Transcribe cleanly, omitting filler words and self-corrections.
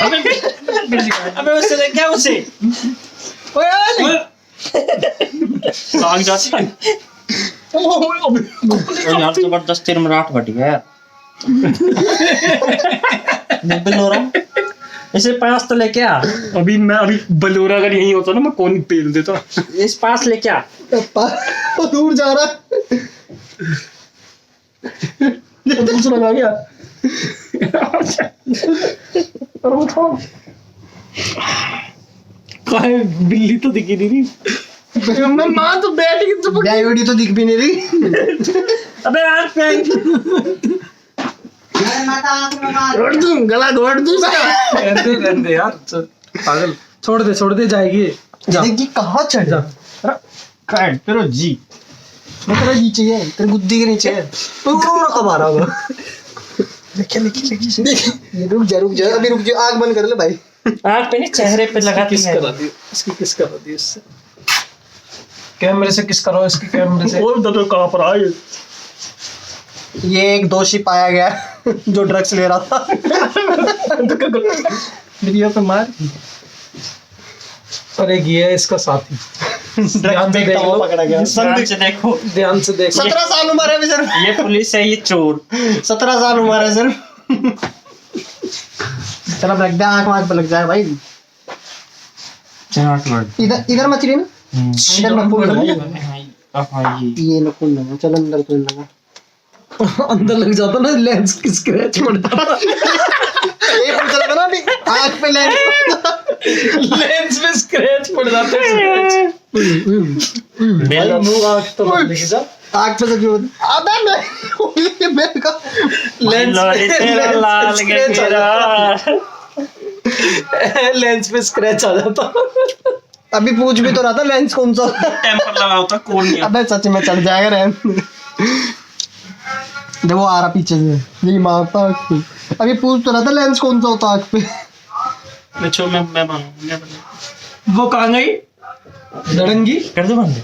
अबे उससे ले क्या उसे भाग जाता है यार। जबरदस्त तेरे मराठ बट गया यार। बिलोरा इसे पास तो लेके आ। अभी बलोरा अगर यही होता ना मैं कौन पेल देता। इस पास लेके आ। वो दूर जा रहा है। ये दूसरा लगा गया। और वो था काहे बिल्ली तो दिखी नहीं रही। मैं मां तो बैठ गई तो डायबिटी तो दिख भी नहीं रही। अबे यार घोट दूं गला घोट दूं इसका। रहने यार पागल। छोड़ दे जाएगी। देखिए कहाँ चढ़ जा। काट तेरा जी तेरा नीचे है तेरे गुद्दी के नीचे है। पूरा कमारा होगा। देखिए रुक जा अभी रुक जा। आग बंद कर ले भाई। आग पे नहीं चेहरे पे लगा किस करा दी इसकी किस करा दी इससे कैमरे से किस करो इसकी कैमरे से। और तो कहाँ पर आए। ये एक दोषी पाया गया जो ड्रग्स ले रहा था। वीडियो पे मार। अरे ये है इसका साथी। ध्यान से देखो पकड़ा गया। ध्यान से देखो 17 साल उम्र है सर। ये पुलिस है ये चोर। 17 साल उम्र है सर। चलो लग जाए आँख पे लग जाए भाई। इधर मत रही ना। इधर नकुल लगा। ये नकुल लगा। चलो अंदर तो लगा। अंदर लग जाता ना लेंस की स्क्रैच पड़ जाता। ये पता लगा ना अभी आँख पे लेंस में स्क्रैच पड़ जाते हैं। मेरा मुंह आँख तो मत लेके जा। आँख पे तो जो अबे मैं मेरे का लेंस पे स्क्रैच आ जाता। अभी पूछ भी तो रहा था लेंस कौन सा टेम्पर लगा होता कौन नहीं। अबे सच में चढ़ जाएगा रैम। देखो आ रहा पीछे से यही मारता आँख पे। अभी पूछ तो रहा था लेंस कौन सा होता आँख पे। मैं मानूंगा वो कहाँ गई डरंगी कर दो बंद।